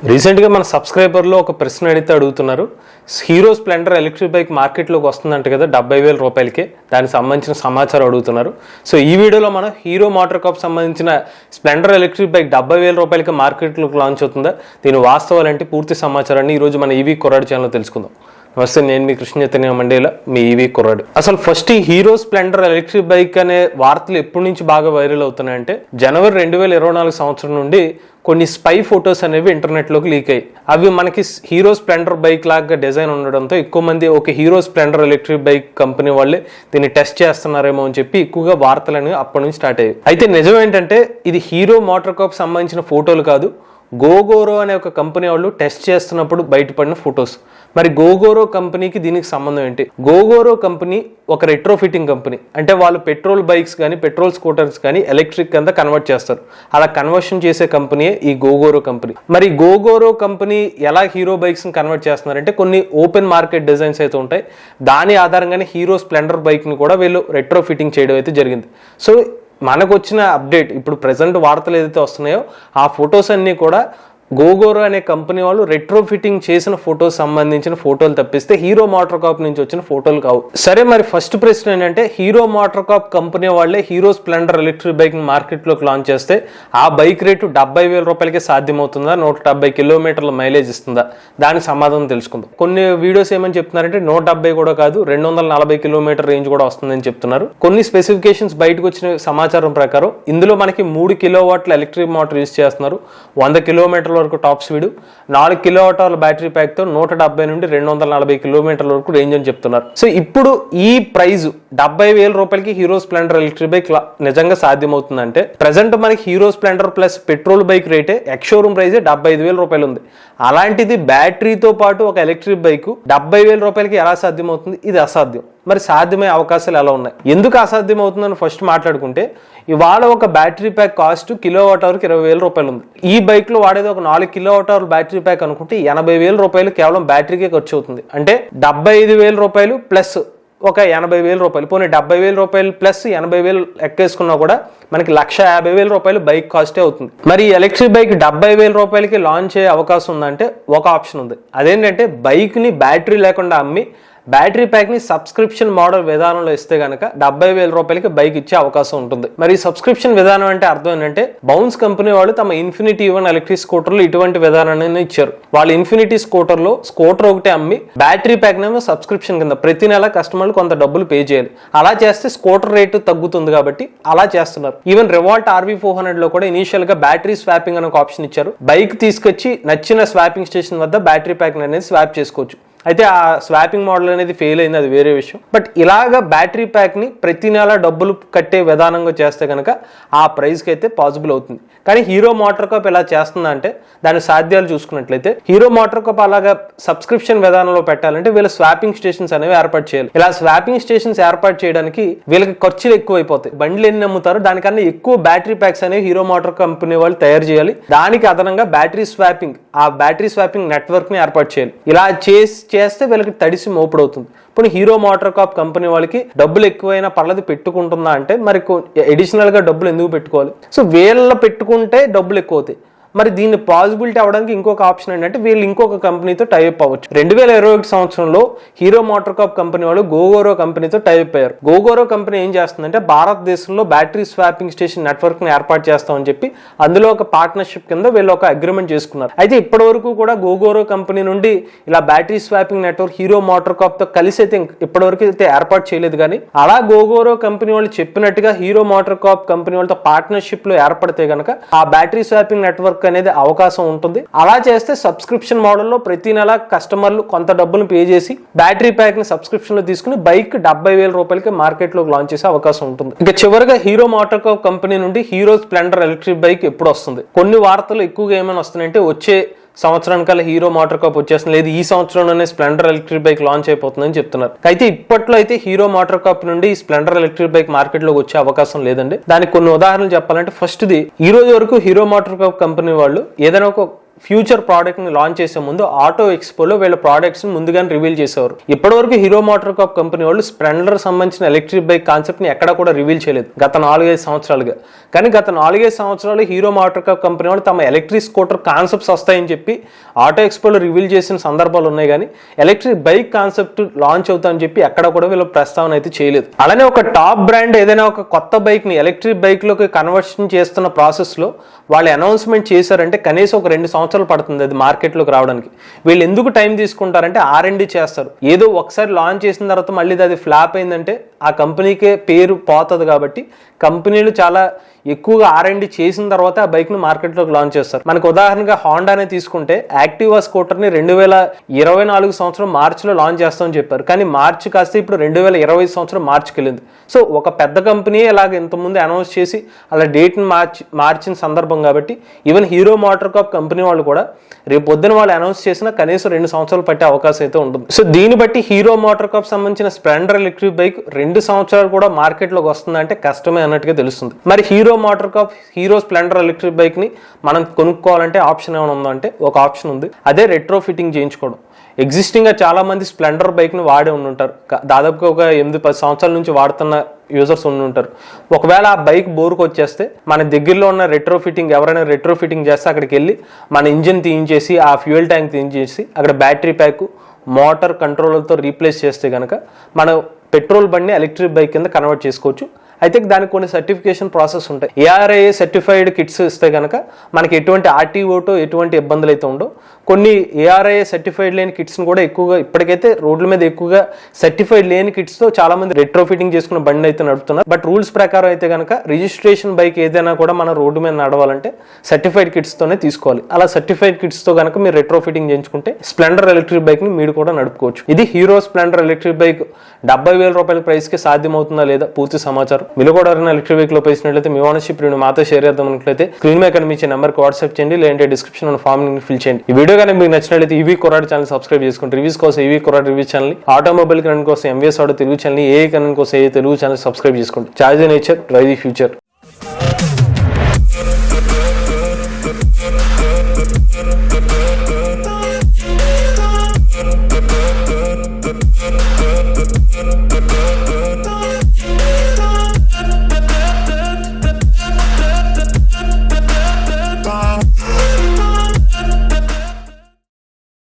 రీసెంట్గా మన సబ్స్క్రైబర్లో ఒక ప్రశ్న అడిగితే అడుగుతున్నారు, హీరో స్ప్లెండర్ ఎలక్ట్రిక్ బైక్ మార్కెట్లోకి వస్తుందంట కదా 70,000 రూపాయలకి, దానికి సంబంధించిన సమాచారం అడుగుతున్నారు. సో ఈ వీడియోలో మనం హీరో మోటార్ కార్ప్ సంబంధించిన స్ప్లెండర్ ఎలక్ట్రిక్ బైక్ 70,000 రూపాయలకి మార్కెట్లోకి లాంచ్ అవుతుందా, దీని వాస్తవాలంటే పూర్తి సమాచారాన్ని ఈరోజు మన ఈవీ కుర్రాడు ఛానల్లో తెలుసుకుందాం. నమస్తే, నేను మీ కృష్ణ చైతన్య మండేలా, మీ ఈవీ కుర్రాడు. అసలు ఫస్ట్ ఈ హీరో స్ప్లెండర్ ఎలక్ట్రిక్ బైక్ అనే వార్తలు ఎప్పటి నుంచి బాగా వైరల్ అవుతున్నాయంటే, జనవరి 2024 సంవత్సరం నుండి కొన్ని స్పై ఫొటోస్ అనేవి ఇంటర్నెట్లోకి లీక్ అయ్యాయి. అవి మనకి హీరో స్ప్లెండర్ బైక్ లాగా డిజైన్ ఉండడంతో ఎక్కువ మంది ఒక hero Splendor electric bike company వాళ్ళే దీన్ని టెస్ట్ చేస్తున్నారేమో అని చెప్పి ఎక్కువగా వార్తలు అనేవి అప్పటి నుంచి స్టార్ట్ అయ్యాయి. అయితే నిజం ఏంటంటే ఇది హీరో మోటార్ కార్ప్ సంబంధించిన ఫోటోలు కాదు, గోగోరో అనే ఒక కంపెనీ వాళ్ళు టెస్ట్ చేస్తున్నప్పుడు బయటపడిన ఫొటోస్. మరి గోగోరో కంపెనీకి దీనికి సంబంధం ఏంటి? గోగోరో కంపెనీ ఒక రెట్రోఫిటింగ్ కంపెనీ, అంటే వాళ్ళు పెట్రోల్ బైక్స్ కానీ పెట్రోల్ స్కూటర్స్ కానీ ఎలక్ట్రిక్ కింద కన్వర్ట్ చేస్తారు. అలా కన్వర్షన్ చేసే కంపెనీయే ఈ గోగోరో కంపెనీ. మరి గోగోరో కంపెనీ ఎలా హీరో బైక్స్ని కన్వర్ట్ చేస్తున్నారంటే, కొన్ని ఓపెన్ మార్కెట్ డిజైన్స్ అయితే ఉంటాయి, దాని ఆధారంగానే హీరో స్ప్లెండర్ బైక్ని కూడా వీళ్ళు రెట్రోఫిటింగ్ చేయడం అయితే జరిగింది. సో మనకు వచ్చిన అప్డేట్, ఇప్పుడు ప్రజెంట్ వార్తలు ఏదైతే వస్తున్నాయో ఆ ఫొటోస్ అన్నీ కూడా గోగోరో అనే కంపెనీ వాళ్ళు రెట్రోఫిటింగ్ చేసిన ఫోటోస్ సంబంధించిన ఫోటోలు తప్పిస్తే హీరో మోటార్ కార్ప్ నుంచి వచ్చిన ఫోటోలు కావు. సరే, మరి ఫస్ట్ ప్రశ్న ఏంటంటే, హీరో మోటార్ కార్ప్ కంపెనీ వాళ్ళే హీరో స్ప్లెండర్ ఎలక్ట్రిక్ బైక్ ని మార్కెట్లోకి లాంచ్ చేస్తే ఆ బైక్ రేటు 70,000 రూపాయలకే సాధ్యమవుతుందా, 170 కిలోమీటర్ల మైలేజ్ ఇస్తుందా? దానికి సమాధానం తెలుసుకుందాం. కొన్ని వీడియోస్ ఏమని చెప్తున్నారంటే 170 కూడా కాదు, 240 కిలోమీటర్ రేంజ్ కూడా వస్తుందని చెప్తున్నారు. కొన్ని స్పెసిఫికేషన్స్ బయటకు వచ్చిన సమాచారం ప్రకారం ఇందులో మనకి 3 కిలోవాట్ల ఎలక్ట్రిక్ మోటార్ యూజ్ చేస్తున్నారు, 100 కిలోమీటర్ల వరకు టాప్ స్పీడ్, 4 కిలోవాట్ల బ్యాటరీ ప్యాక్ తో 170 నుండి 240 కిలోమీటర్ల వరకు రేంజ్ అని చెప్తున్నారు. సో ఇప్పుడు ఈ ప్రైజ్ 70,000 రూపాయలకి హీరో స్ప్లెండర్ ఎలక్ట్రిక్ బైక్ నిజంగా సాధ్యమవుతుందంటే, ప్రజెంట్ మనకి hero Splendor plus petrol bike రేటే ఎక్స్ షోరూమ్ ప్రైజే 75,000 రూపాయలు ఉంది. అలాంటిది బ్యాటరీతో పాటు ఒక ఎలక్ట్రిక్ బైక్ 70,000 రూపాయలకి ఎలా సాధ్యమవుతుంది? ఇది అసాధ్యం. మరి సాధ్యమయ్యే అవకాశాలు ఎలా ఉన్నాయి, ఎందుకు అసాధ్యం అవుతుందని ఫస్ట్ మాట్లాడుకుంటే, ఇవాళ ఒక బ్యాటరీ ప్యాక్ కాస్ట్ కిలోవాట్ అవర్కి 20,000 రూపాయలు ఉంది. ఈ బైక్ లో వాడేది ఒక 4 కిలోవాట్ అవర్ బ్యాటరీ ప్యాక్ అనుకుంటే 80,000 రూపాయలు కేవలం బ్యాటరీకే ఖర్చు అవుతుంది. అంటే 75,000 రూపాయలు ప్లస్ ఒక 80,000 రూపాయలు, పోనీ 70,000 రూపాయలు ప్లస్ 80,000 ఎక్కేసుకున్నా కూడా మనకి 150,000 రూపాయలు బైక్ కాస్టే అవుతుంది. మరి ఎలక్ట్రిక్ బైక్ 70,000 రూపాయలకి లాంచ్ అయ్యే అవకాశం ఉందంటే ఒక ఆప్షన్ ఉంది. అదేంటంటే బైక్ ని బ్యాటరీ లేకుండా అమ్మి బ్యాటరీ ప్యాక్ ని సబ్స్క్రిప్షన్ మోడల్ విధానంలో ఇస్తే గనక 70,000 రూపాయలకి బైక్ ఇచ్చే అవకాశం ఉంటుంది. మరి సబ్స్క్రిప్షన్ విధానం అంటే అర్థం ఏంటంటే, బౌన్స్ కంపెనీ వాళ్ళు తమ ఇన్ఫినిటీ ఈవెన్ ఎలక్ట్రిక్ స్కూటర్లు ఇటువంటి విధానాన్ని ఇచ్చారు. వాళ్ళు ఇన్ఫినిటీ స్కూటర్లో స్కూటర్ ఒకటే అమ్మి బ్యాటరీ ప్యాక్ నేమో సబ్స్క్రిప్షన్ కింద ప్రతి నెల కస్టమర్లు కొంత డబ్బులు పే చేయాలి. అలా చేస్తే స్కూటర్ రేటు తగ్గుతుంది కాబట్టి అలా చేస్తున్నారు. ఈవెన్ రివాల్ట్ RV400 లో కూడా ఇనీషియల్ గా బ్యాటరీ స్వాపింగ్ అనే ఒక ఆప్షన్ ఇచ్చారు. బైక్ తీసుకొచ్చి నచ్చిన స్వాపింగ్ స్టేషన్ వద్ద బ్యాటరీ ప్యాక్ అనేది స్వాప్ చేసుకోవచ్చు. అయితే ఆ స్వాపింగ్ మోడల్ అనేది ఫెయిల్ అయింది, అది వేరే విషయం. బట్ ఇలాగా బ్యాటరీ ప్యాక్ ని ప్రతి నెల డబ్బులు కట్టే విధానంగా చేస్తే కనుక ఆ ప్రైస్కి అయితే పాసిబుల్ అవుతుంది. కానీ హీరో మోటార్ కార్ప్ ఎలా చేస్తుందా అంటే, దాని సాధ్యాలు చూసుకున్నట్లయితే హీరో మోటార్ కార్ప్ అలాగా సబ్స్క్రిప్షన్ విధానంలో పెట్టాలంటే వీళ్ళ స్వాపింగ్ స్టేషన్స్ అనేవి ఏర్పాటు చేయాలి. ఇలా స్వాపింగ్ స్టేషన్స్ ఏర్పాటు చేయడానికి వీళ్ళకి ఖర్చులు ఎక్కువ అయిపోతాయి. బండ్లు ఎన్ని అమ్ముతారో దానికన్నా ఎక్కువ బ్యాటరీ ప్యాక్స్ అనేవి హీరో మోటార్ కంపెనీ వాళ్ళు తయారు చేయాలి. దానికి అదనంగా బ్యాటరీ స్వాపింగ్, ఆ బ్యాటరీ స్వాపింగ్ నెట్వర్క్ ని ఏర్పాటు చేయాలి. ఇలా చేస్తే వీళ్ళకి తడిసి మోపుడవుతుంది. ఇప్పుడు హీరో మోటార్ కార్ప్ కంపెనీ వాళ్ళకి డబ్బులు ఎక్కువైనా పర్లేదు పెట్టుకుంటుందా అంటే, మరి అడిషనల్ గా డబ్బులు ఎందుకు పెట్టుకోవాలి? సో వీళ్ళ పెట్టుకుంటే డబ్బులు ఎక్కువ అవుతాయి. మరి దీన్ని పాసిబిలిటీ అవ్వడానికి ఇంకొక ఆప్షన్ ఏంటంటే, వీళ్ళు ఇంకొక కంపెనీతో టైఅప్ అవ్వచ్చు. 2021 సంవత్సరంలో హీరో మోటార్ కార్ప్ కంపెనీ వాళ్ళు గోగోరో కంపెనీతో టైఅప్ అయ్యారు. గోగోరో కంపెనీ ఏం చేస్తుందంటే, భారతదేశంలో బ్యాటరీ స్వాపింగ్ స్టేషన్ నెట్వర్క్ ని ఏర్పాటు చేస్తామని చెప్పి అందులో ఒక పార్ట్నర్షిప్ కింద వీళ్ళు ఒక అగ్రిమెంట్ చేసుకున్నారు. అయితే ఇప్పటి వరకు కూడా గోగోరో కంపెనీ నుండి ఇలా battery swapping network hero motor Corp తో కలిసి అయితే ఇప్పటివరకు అయితే ఏర్పాటు చేయలేదు. కానీ అలా గోగోరో కంపెనీ వాళ్ళు చెప్పినట్టుగా హీరో మోటార్ కార్ప్ కంపెనీ వాళ్ళతో పార్ట్నర్షిప్ లో ఏర్పడితే గనక ఆ బ్యాటరీ స్వాపింగ్ నెట్వర్క్ అనేది అవకాశం ఉంటుంది. అలా చేస్తే సబ్స్క్రిప్షన్ మోడల్లో ప్రతి నెల కస్టమర్లు కొంత డబ్బులు పే చేసి బ్యాటరీ ప్యాక్ ని సబ్స్క్రిప్షన్ లో తీసుకుని బైక్ 70,000 రూపాయలకి మార్కెట్ లో లాంచ్ చేసే అవకాశం ఉంటుంది. ఇక చివరిగా హీరో మోటార్ కార్ప్ కంపెనీ నుండి హీరో స్ప్లెండర్ ఎలక్ట్రిక్ బైక్ ఎప్పుడు వస్తుంది? కొన్ని వార్తలు ఎక్కువగా ఏమైనా వస్తున్నాయంటే, వచ్చే సంవత్సరానికల్లా హీరో మోటార్ కార్ప్ వచ్చేస్తుంది, లేదు ఈ సంవత్సరంలోనే స్ప్లెండర్ ఎలక్ట్రిక్ బైక్ లాంచ్ అయిపోతుందని చెప్తున్నారు. అయితే ఇప్పట్లో అయితే హీరో మోటార్ కార్ప్ నుండి స్ప్లెండర్ ఎలక్ట్రిక్ బైక్ మార్కెట్ లోకి వచ్చే అవకాశం లేదండి. దానికి కొన్ని ఉదాహరణలు చెప్పాలంటే, ఫస్ట్ ది ఈ రోజు వరకు హీరో మోటార్ కార్ప్ కంపెనీ వాళ్ళు ఏదైనా ఒక ఫ్యూచర్ ప్రోడక్ట్ ని లాంచ్ చేసే ముందు ఆటో ఎక్స్పోలో వీళ్ళ ప్రోడక్ట్స్ ని ముందుగానే రివీల్ చేసేవారు. ఇప్పటివరకు హీరో మోటార్ కాప్ కంపెనీ వాళ్ళు స్ప్లెండర్ సంబంధించిన ఎలక్ట్రిక్ బైక్ కాన్సెప్ట్ ని ఎక్కడా కూడా రివీల్ చేయలేదు గత 4-5 సంవత్సరాలుగా. కానీ గత 4-5 సంవత్సరాలు హీరో మోటార్ కాప్ కంపెనీ వాళ్ళు తమ ఎలక్ట్రిక్ స్కూటర్ కాన్సెప్ట్స్ వస్తాయని చెప్పి ఆటో ఎక్స్పోలో రివీల్ చేసిన సందర్భాలు ఉన్నాయి. కానీ ఎలక్ట్రిక్ బైక్ కాన్సెప్ట్ లాంచ్ అవుతామని చెప్పి ఎక్కడ కూడా వీళ్ళు ప్రస్తావన అయితే చేయలేదు. అలానే ఒక టాప్ బ్రాండ్ ఏదైనా ఒక కొత్త బైక్ ని ఎలక్ట్రిక్ బైక్ లోకి కన్వర్షన్ చేస్తున్న ప్రాసెస్ లో వాళ్ళు అనౌన్స్మెంట్ చేశారంటే కనీసం ఒక 2 సంవత్సరాలు పడుతుంది అది మార్కెట్లోకి రావడానికి. వీళ్ళు ఎందుకు టైం తీసుకుంటారంటే R&D చేస్తారు. ఏదో ఒకసారి లాంచ్ చేసిన తర్వాత మళ్ళీ అది ఫ్లాప్ అయిందంటే ఆ కంపెనీకే పేరు పోతుంది. కాబట్టి కంపెనీలు చాలా ఎక్కువగా R&D చేసిన తర్వాత ఆ బైక్ను మార్కెట్లోకి లాంచ్ చేస్తారు. మనకు ఉదాహరణగా హోండానే తీసుకుంటే యాక్టివా స్కూటర్ని 2024 సంవత్సరం మార్చిలో లాంచ్ చేస్తామని చెప్పారు. కానీ మార్చి కాస్త ఇప్పుడు 2020 సంవత్సరం మార్చికి వెళ్ళింది. సో ఒక పెద్ద కంపెనీ అలాగ ఇంతకుముందు అనౌన్స్ చేసి అలా డేట్ని మార్చిన సందర్భం కాబట్టి even Hero MotoCorp company వాళ్ళు కూడా రేపు పొద్దున వాళ్ళు అనౌన్స్ చేసినా కనీసం 2 సంవత్సరాలు పట్టే అవకాశం అయితే ఉంటుంది. సో దీన్ని బట్టి హీరో మోటార్ కాప్ సంబంధించిన స్ప్లెండర్ ఎలక్ట్రిక్ బైక్ 2 సంవత్సరాలు కూడా మార్కెట్లోకి వస్తుందంటే కష్టమే అన్నట్టుగా తెలుస్తుంది. మరి Hero MotoCorp Hero Splendor electric bike ని మనం కొనుక్కోవాలంటే ఆప్షన్ ఏమైనా ఉందంటే ఒక ఆప్షన్ ఉంది, అదే రెట్రో ఫిట్టింగ్ చేయించుకోవడం. ఎగ్జిస్టింగ్ గా చాలా మంది స్ప్లెండర్ బైక్ ని వాడే ఉండుంటారు. దాదాపుగా ఒక 8-10 సంవత్సరాల నుంచి వాడుతున్న యూజర్స్ ఉండుంటారు. ఒకవేళ ఆ బైక్ బోర్కు వచ్చేస్తే మన దగ్గరలో ఉన్న రెట్రో ఫిట్టింగ్ ఎవరైనా రెట్రో ఫిట్టింగ్ చేస్తే అక్కడికి వెళ్ళి మన ఇంజిన్ తీయించేసి ఆ ఫ్యూయల్ ట్యాంక్ తీయించేసి అక్కడ బ్యాటరీ ప్యాక్ మోటార్ కంట్రోలర్తో రీప్లేస్ చేస్తే కనుక మనం పెట్రోల్ బండిని ఎలక్ట్రిక్ బైక్ కింద కన్వర్ట్ చేసుకోవచ్చు. అయితే దానికి కొన్ని సర్టిఫికేషన్ ప్రాసెస్ ఉంటాయి. ARAI సర్టిఫైడ్ కిట్స్ ఇస్తే కనుక మనకి ఎటువంటి RTOతో ఎటువంటి ఇబ్బందులు అయితే ఉండవు. కొన్ని ARAI సర్టిఫైడ్ లేని కిట్స్ని కూడా ఎక్కువగా ఇప్పటికైతే రోడ్ల మీద ఎక్కువగా సర్టిఫైడ్ లేని కిట్స్తో చాలా మంది రెట్రో ఫిట్టింగ్ చేసుకున్న బండి అయితే నడుపుతున్నారు. బట్ రూల్స్ ప్రకారం అయితే కనుక రిజిస్ట్రేషన్ బైక్ ఏదైనా కూడా మన రోడ్డు మీద నడవాలంటే సర్టిఫైడ్ కిట్స్తోనే తీసుకోవాలి. అలా సర్టిఫైడ్ కిట్స్తో కనుక మీరు రెట్రో ఫిట్టింగ్ చేయించుకుంటే స్ప్లెండర్ ఎలక్ట్రిక్ బైక్ని మీరు కూడా నడుపుకోవచ్చు. ఇది హీరో స్ప్లెండర్ ఎలక్ట్రిక్ బైక్ 70,000 రూపాయల ప్రైస్కి సాధ్యమవుతుందా లేదా పూర్తి సమాచారం. మీరు కూడా ఎవరైనా ఎలక్ట్రిక్ బైక్ లో పోయినట్లయితే మీ ఓనర్షిప్ మాతో షేర్ చేద్దాం అనుకున్నట్లయితే స్క్రీన్ మీద కనిపించే నెంబర్కి వాట్సాప్ చేయండి, లేదంటే డిస్క్రిప్షన్ ఉన్న ఫామ్ ఫిల్ చేయండి. ఈ వీడియో కానీ మీకు నచ్చినట్లయితే ఈవీ కొరాడ్ ఛానల్ సబ్స్క్రైబ్ చేసుకోండి. రివ్యూస్ కోసం ఈవీ కొరాడ్ రివ్యూస్ ఛానల్, ఆటోమొబైల్ కరెంట్ కోసం MVS auto Telugu channel, AI current కోసం ఏ తెలుగు ఛానల్ సబ్స్క్రైబ్ చేసుకోండి. Charge the nature, drive the future.